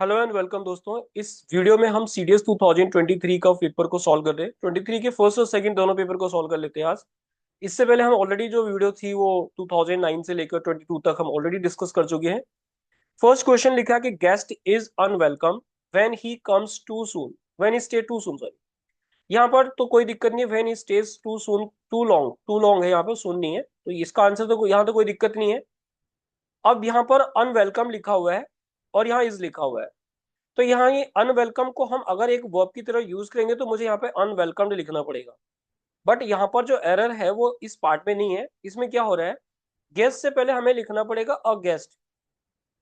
Hello and welcome दोस्तों। इस video में हम सीडीएस 2023 का पेपर को सॉल्व कर रहे हैं। 23 के फर्स्ट और सेकंड दोनों पेपर को सॉल्व कर लेते हैं आज। इससे पहले हम ऑलरेडी जो वीडियो थी वो 2009 से लेकर 22 तक हम ऑलरेडी डिस्कस कर चुके हैं। फर्स्ट क्वेश्चन लिखा है कि guest is unwelcome when he comes too soon, when he stay too soon, sorry. यहाँ पर तो कोई दिक्कत नहीं है, व्हेन ही स्टेज टू सून, टू लॉन्ग है, यहाँ पर सुन नहीं है, तो इसका आंसर तो यहाँ तो कोई दिक्कत नहीं है। अब यहाँ पर अनवेलकम लिखा हुआ है और यहाँ इज लिखा हुआ है, तो यहाँ ये अनवेलकम को हम अगर एक वर्ब की तरह यूज करेंगे तो मुझे यहाँ पे अनवेलकम्ड लिखना पड़ेगा। बट यहाँ पर जो एरर है वो इस पार्ट में नहीं है। इसमें क्या हो रहा है, गेस्ट से पहले हमें लिखना पड़ेगा अ गेस्ट।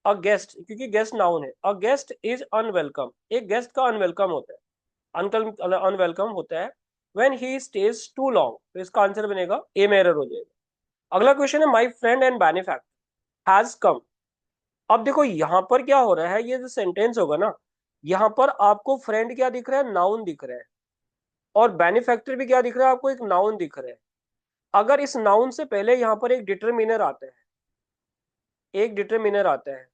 अ गेस्ट, क्योंकि गेस्ट नाउन है। अ गेस्ट इज अनवेलकम, एक गेस्ट का अनवेलकम होता है, अनवेलकम होता है when he stays too long. तो इसका आंसर बनेगा ए में एरर हो जाएगा। अगला क्वेश्चन है my friend and benefactor has come. अब देखो यहाँ पर क्या हो रहा है, ये जो सेंटेंस होगा ना, यहाँ पर आपको फ्रेंड क्या दिख रहा है, नाउन दिख रहा है, और बेनिफैक्टर भी क्या दिख रहा है आपको, एक नाउन दिख रहा है। अगर इस नाउन से पहले यहाँ पर एक डिटरमिनर आता है, एक डिटरमिनर आता है,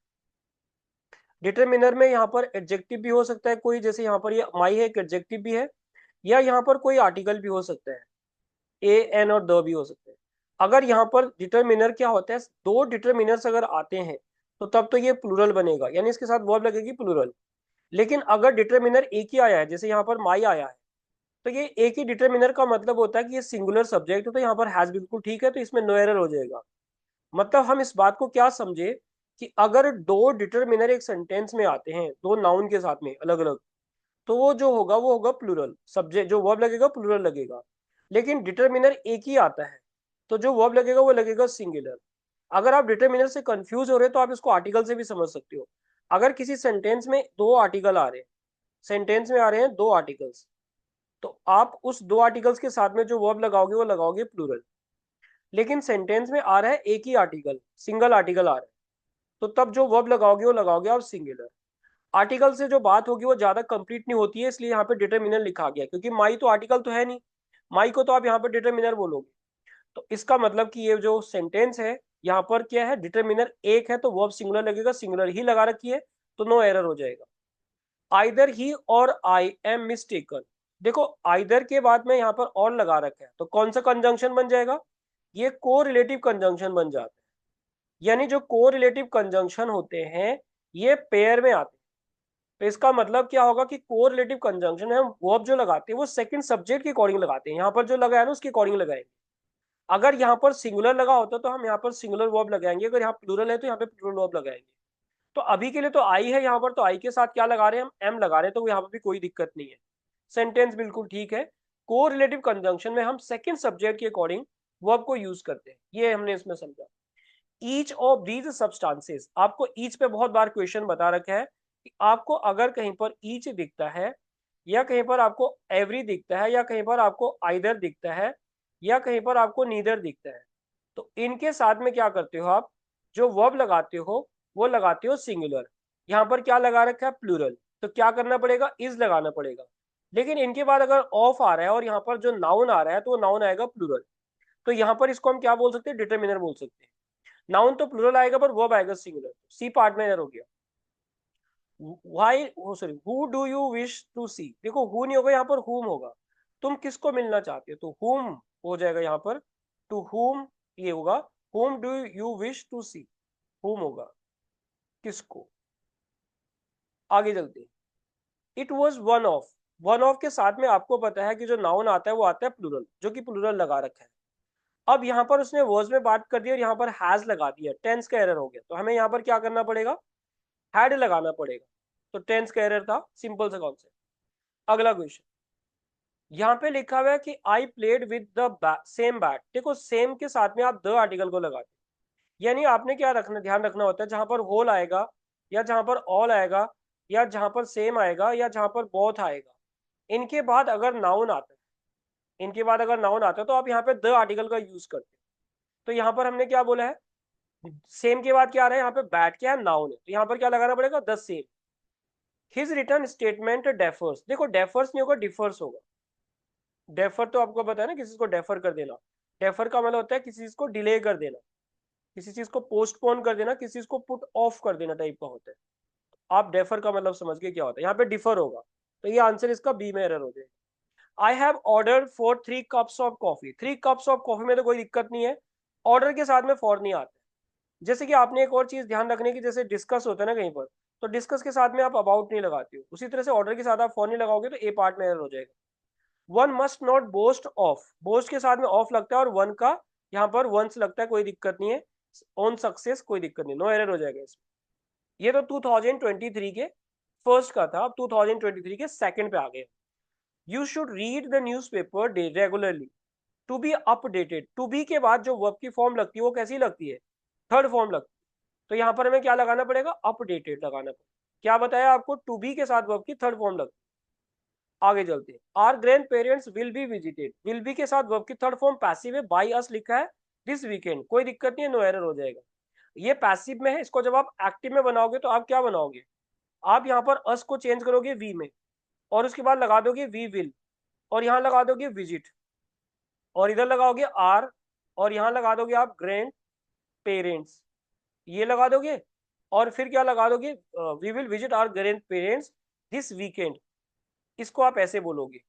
डिटरमिनर में यहाँ पर एडजेक्टिव भी हो सकता है कोई, जैसे यहाँ पर ये माई है, एक एडजेक्टिव भी है, या यहाँ पर कोई आर्टिकल भी हो सकता है, ए एन और द भी हो सकते हैं। अगर यहाँ पर डिटरमिनर क्या होता है, दो डिटरमिनर्स अगर आते हैं तो तब तो ये प्लूरल बनेगा, यानी इसके साथ वर्ब लगेगी प्लूरल। लेकिन अगर डिटरमिनर एक ही आया है, जैसे यहाँ पर माई आया है, तो ये एक ही डिटरमिनर का मतलब होता है कि ये सिंगुलर सब्जेक्ट है, तो यहाँ पर हैज बिल्कुल ठीक है, तो इसमें नो एरर हो जाएगा। मतलब हम इस बात को क्या समझे कि अगर दो डिटरमिनर एक सेंटेंस में आते हैं दो नाउन के साथ में अलग अलग, तो वो जो होगा वो होगा प्लूरल सब्जेक्ट, जो वर्ब लगेगा प्लूरल लगेगा। लेकिन डिटरमिनर एक ही आता है तो जो वर्ब लगेगा वो लगेगा सिंगुलर। अगर आप डिटरमिनर से कंफ्यूज हो रहे हो तो आप इसको आर्टिकल से भी समझ सकते हो। अगर किसी सेंटेंस में दो आर्टिकल आ रहे हैं, सेंटेंस में आ रहे हैं दो आर्टिकल्स, तो आप उस दो आर्टिकल्स के साथ में जो वर्ब लगाओगे वो लगाओगे प्लूरल। लेकिन सेंटेंस में आ रहा है एक ही आर्टिकल, सिंगल आर्टिकल आ रहा है, तो तब जो वर्ब लगाओगे वो लगाओगे आप सिंगुलर। आर्टिकल से जो बात होगी वो ज्यादा कंप्लीट नहीं होती है, इसलिए यहाँ पे डिटरमिनर लिखा गया, क्योंकि माई तो आर्टिकल तो है नहीं, माई को तो आप यहाँ पे डिटरमिनर बोलोगे। तो इसका मतलब कि ये जो सेंटेंस है यहाँ पर क्या है, डिटरमिनर एक है तो वर्ब सिंगुलर लगेगा, सिंगुलर ही लगा रखी है, तो नो एरर हो जाएगा। आइदर ही और आई एम मिस्टेकन, देखो आइदर के बाद में यहाँ पर और लगा रखा है, तो कौन सा कंजंक्शन बन जाएगा, ये को रिलेटिव कंजंक्शन बन जाता है। यानी जो को रिलेटिव कंजंक्शन होते हैं ये पेयर में आते हैं। तो इसका मतलब क्या होगा कि को रिलेटिव कंजंक्शन है, वर्ब जो लगाते हैं वो सेकंड सब्जेक्ट के अकॉर्डिंग लगाते हैं, यहाँ पर जो लगाया ना उसके अकॉर्डिंग लगाएंगे। अगर यहाँ पर सिंगुलर लगा होता तो हम यहाँ पर सिंगुलर वर्ब लगाएंगे, अगर यहाँ प्लूरल है तो यहाँ पे प्लूरल वर्ब लगाएंगे। तो अभी के लिए तो आई है यहाँ पर, तो आई के साथ क्या लगा रहे हैं, हम एम लगा रहे हैं, तो यहाँ पर भी कोई दिक्कत नहीं है, सेंटेंस बिल्कुल ठीक है। को रिलेटिव कंजंक्शन में हम सेकंड सब्जेक्ट के अकॉर्डिंग वर्ब को यूज करते हैं, ये हमने इसमें समझा। ईच ऑफ दीज सब्सटेंसेस, आपको ईच पे बहुत बार क्वेश्चन बता रखा है कि आपको अगर कहीं पर ईच दिखता है, या कहीं पर आपको एवरी दिखता है, या कहीं पर आपको आइदर दिखता है, या कहीं पर आपको नीदर दिखता है, तो इनके साथ में क्या करते हो आप, जो वर्ब लगाते हो वो लगाते हो सिंगुलर। यहाँ पर क्या लगा रखा है, प्लूरल, तो क्या करना पड़ेगा, इज लगाना पड़ेगा। लेकिन इनके बाद अगर ऑफ आ रहा है और यहाँ पर जो नाउन आ रहा है तो वो नाउन आएगा प्लूरल, तो यहाँ पर इसको हम क्या बोल सकते हैं, डिटरमिनर बोल सकते हैं। नाउन तो प्लूरल आएगा पर वर्ब आएगा सिंगुलर, सी पार्ट में एरर हो गया। Why, sorry, who do you wish to see, देखो हु नहीं होगा यहाँ पर, हुम होगा। तुम किसको मिलना चाहते हो, तो हुम हो जाएगा यहाँ पर, टू हुम ये होगा, हुम डू यू विश टू सी, हुम होगा, किसको। आगे चलते हैं। It was one of, one of के साथ में आपको पता है कि जो नाउन आता है वो आता है प्लूरल, जो कि प्लूरल लगा रखा है। अब यहाँ पर उसने वर्ड्स में बात कर दी और यहाँ पर हैज लगा दिया, टेंस का एरर हो गया, तो हमें यहाँ पर क्या करना पड़ेगा, हैड लगाना पड़ेगा। तो टेंस का एरर था, सिंपल सा कॉन्सेप्ट। अगला क्वेश्चन, यहाँ पे लिखा हुआ है कि I played with the same bat, देखो सेम के साथ में आप द आर्टिकल को लगाते, यानी आपने क्या रखना, ध्यान रखना होता है, जहां पर होल आएगा, या जहां पर ऑल आएगा, या जहां पर सेम आएगा, या जहां पर बोथ आएगा, इनके बाद अगर नाउन आता है, इनके बाद अगर नाउन आता है तो आप यहाँ पे द आर्टिकल का यूज करते हैं। तो यहाँ पर हमने क्या बोला है, सेम के बाद क्या आ रहा है, यहाँ पे बैट क्या है, नाउन है, तो यहाँ पर क्या लगाना पड़ेगा, the same. His return statement defers, देखो डेफर्स नहीं होगा, डिफर्स होगा। डेफर तो आपको पता है ना, किसी को डेफर कर देना। डेफर का मतलब होता है किसी चीज को डिले कर देना, किसी चीज को पोस्टपोन कर देना, किसी चीज को पुट ऑफ कर देना टाइप का होता है। आप डेफर का मतलब समझ के क्या होता है, यहाँ पे डिफर होगा, तो ये आंसर इसका बी में एरर हो जाएगा। I have order for 3 cups of coffee, 3 cups of coffee में तो कोई दिक्कत नहीं है, ऑर्डर के साथ में फॉर नहीं आता। जैसे कि आपने एक और चीज ध्यान रखने की, जैसे डिस्कस होता है ना कहीं पर, तो डिस्कस के साथ में आप अबाउट नहीं लगाते हो, उसी तरह से ऑर्डर के साथ आप फॉर नहीं लगाओगे तो ए पार्ट में एरर हो जाएगा। One must not boast of, boast के साथ में ऑफ लगता है और वन का यहाँ पर वंस लगता है, कोई दिक्कत नहीं है। ऑन सक्सेस कोई दिक्कत नहीं, नो एरर हो जाएगा इसमें। ये तो 2023 के फर्स्ट का था, अब 2023 के सेकंड पे आ गए। You should read the newspaper day regularly to be updated. To be के बाद जो वर्ब की फॉर्म लगती है वो कैसी लगती है, थर्ड फॉर्म लगती है। तो यहाँ पर हमें क्या लगाना पड़ेगा, अपडेटेड लगाना पड़ेगा। क्या बताया आपको, टू बी के साथ वर्ब की थर्ड फॉर्म लगती है। आगे चलते हैं, our grandparents will be visited, will be के साथ वर्ब की थर्ड फॉर्म पैसिव है, बाई अस लिखा है दिस वीकेंड, कोई दिक्कत नहीं है, नो एरर हो जाएगा। ये पैसिव में है, इसको जब आप एक्टिव में बनाओगे तो आप क्या बनाओगे, आप यहाँ पर अस को चेंज करोगे वी में, और उसके बाद लगा दोगे वी विल, और यहाँ लगा दोगे विजिट, और इधर लगाओगे आर, और यहाँ लगा दोगे आप ग्रैंड पेरेंट्स, ये लगा दोगे, और फिर क्या लगा दोगे, we will visit our grandparents this weekend, इसको आप ऐसे बोलोगे।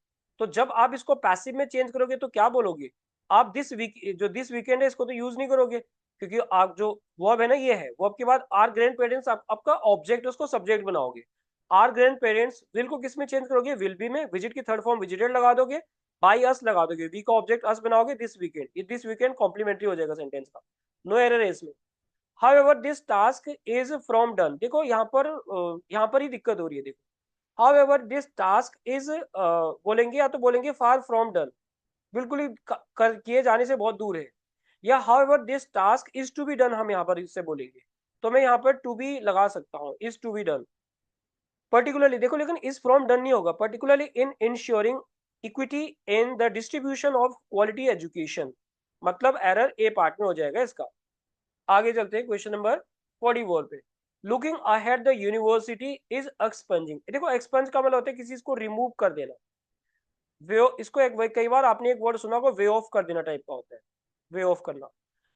तो जब आप इसको पैसिव में चेंज करोगे तो क्या बोलोगे, आप दिस वीक, जो दिस वीकेंड है इसको तो यूज नहीं करोगे, क्योंकि आप जो वर्ब है ना ये है, वर्ब के बाद आर ग्रैंड पेरेंट्स आपका ऑब्जेक्ट, उसको सब्जेक्ट बनाओगे। आर ग्रैंड पेरेंट्स विल को किस में चेंज करोगे, विल बी में, विजिट की थर्ड फॉर्म विजिटेड लगा दोगे, बाई अस लगा दोगे, वी का ऑब्जेक्ट अस बनाओगे, दिस वीकेंड, ये दिस वीकेंड कॉम्प्लीमेंट्री हो जाएगा सेंटेंस का, नो एरर है इसमें। However, this task is from done, देखो यहाँ पर ही दिक्कत हो रही है, देखो however this task is बोलेंगे या तो बोलेंगे far from done, बिल्कुल ही किए जाने से बहुत दूर है, या however this task is to be done हम यहाँ पर इससे बोलेंगे, तो मैं यहाँ पर to be लगा सकता हूँ, is to be done। Particularly देखो, लेकिन is from done नहीं होगा, particularly in ensuring equity in the distribution of quality education, मतलब एरर ए पार्ट में हो जाएगा इसका। आगे चलते हैं क्वेश्चन नंबर 44 पे। Looking ahead the university is expunging, देखो एक्सपंज का मतलब होता है किसी चीज को रिमूव कर देना, वे इसको एक कई बार आपने एक वर्ड सुना होगा वे ऑफ कर देना टाइप का होता है, वे ऑफ करना।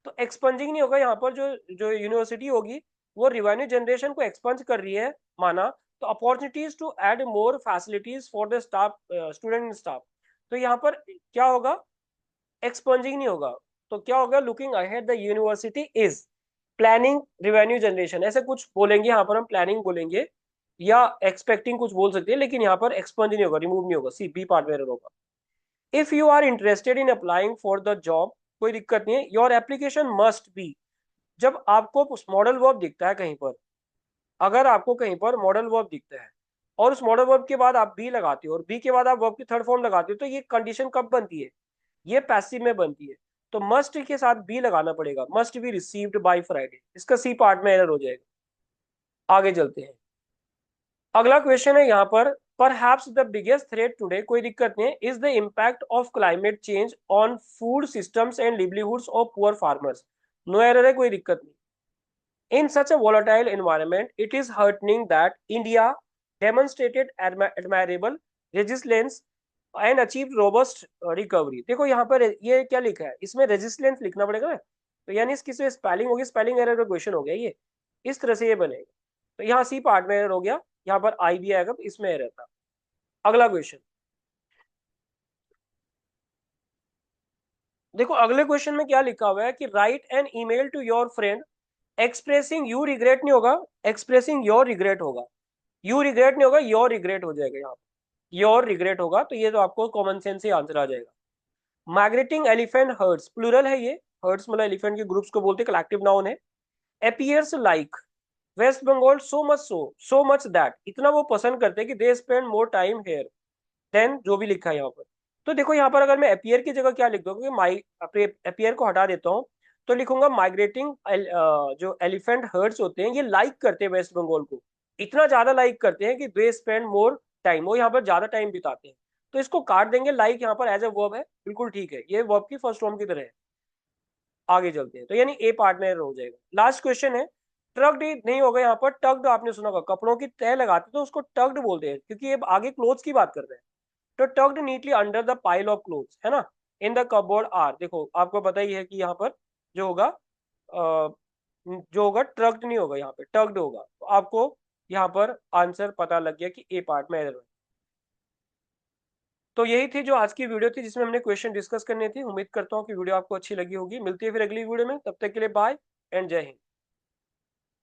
तो एक्सपंजिंग नहीं होगा यहाँ पर, जो जो यूनिवर्सिटी होगी वो रिवेन्यू जनरेशन को एक्सपंज कर रही है माना, तो opportunities to add more facilities for the staff, student and staff, तो यहाँ पर क्या होगा, एक्सपंजिंग नहीं होगा, तो क्या होगा, looking ahead the university is planning revenue generation, ऐसे कुछ बोलेंगे यहाँ पर हम, प्लानिंग बोलेंगे या एक्सपेक्टिंग कुछ बोल सकते हैं, लेकिन यहाँ पर एक्सपंज नहीं होगा, रिमूव नहीं होगा, सी बी पार्ट में होगा। If you are interested in applying for the job, कोई दिक्कत नहीं है, योर एप्लीकेशन मस्ट बी, जब आपको मॉडल वर्ब दिखता है कहीं पर, अगर आपको कहीं पर मॉडल वर्ब दिखता है और उस मॉडल वर्ब के बाद आप बी लगाते हो और बी के बाद आप वर्ब की थर्ड फॉर्म लगाते हो, तो ये कंडीशन कब बनती है, ये पैसिव में बनती है, तो मस्ट के साथ बी लगाना पड़ेगा, must be received by Friday, इसका सी पार्ट में एरर हो जाएगा। आगे चलते हैं, अगला क्वेश्चन है यहाँ पर, perhaps the biggest threat today, कोई दिक्कत नहीं है, is the impact of climate change on food systems and livelihoods of poor farmers, no error है, कोई दिक्कत नहीं। In such a volatile environment, it is heartening that India demonstrated admirable resilience and achieved robust recovery। देखो यहाँ पर ये क्या लिखा है, इसमें रेजिस्टेंस लिखना पड़ेगा ना, तो यानी इसकी स्पेलिंग होगी, स्पेलिंग एरर का क्वेश्चन हो गया ये, इस तरह से ये बनेगा, तो यहाँ सी पार्ट में एरर हो गया, यहाँ पर आई भी आएगा, इसमें एरर था। अगला क्वेश्चन देखो, अगले क्वेश्चन में क्या लिखा हुआ है कि write an email to your friend expressing you regret नहीं होगा, एक्सप्रेसिंग योर रिग्रेट होगा, यू रिग्रेट नहीं होगा, योर रिग्रेट हो जाएगा, यहाँ योर रिग्रेट होगा, तो ये तो आपको कॉमन सेंस से आंसर आ जाएगा। माइग्रेटिंग एलिफेंट हर्ट्स, प्लूरल है ये, हर्ट्स मतलब एलिफेंट के ग्रुप्स को बोलते हैं, कलेक्टिव नाउन है। Appears like West Bengal so much that, इतना वो पसंद करते हैं कि they spend more time here than, जो भी लिखा है यहाँ पर। तो देखो यहाँ पर अगर मैं अपीयर की जगह क्या लिख दूँ, क्योंकि माई अपीयर को हटा देता हूँ, तो लिखूंगा माइग्रेटिंग, जो एलिफेंट हर्ड्स होते हैं ये लाइक करते हैं वेस्ट बंगाल को, इतना ज्यादा लाइक करते हैं कि दे स्पेंड मोर टाइम, वो यहाँ पर ज्यादा टाइम बिताते हैं, तो इसको काट देंगे, लाइक यहाँ पर एज ए वर्ब है, बिल्कुल ठीक है, ये वर्ब की फर्स्ट फॉर्म की तरह है। आगे चलते हैं, तो यानी ए पार्ट में हो जाएगा। लास्ट क्वेश्चन है, ट्रक्ड नहीं होगा, यहाँ पर टग्ड आपने सुना होगा, कपड़ों की तह लगाते तो उसको टग्ड बोलते हैं, क्योंकि ये आगे क्लोथ्स की बात कर रहे हैं, तो tugged neatly under the pile of clothes है ना, इन द कपबोर्ड आर, देखो आपको पता ही है कि यहाँ पर जो होगा, जो होगा ट्रक्ड नहीं होगा, यहाँ पे टग्ड होगा, तो आपको यहाँ पर आंसर पता लग गया कि ए पार्ट में एरर है। तो यही थी जो आज की वीडियो थी जिसमें हमने क्वेश्चन डिस्कस करने थे। उम्मीद करता हूँ कि वीडियो आपको अच्छी लगी होगी। मिलती है फिर अगली वीडियो में, तब तक के लिए बाय एंड जय हिंद।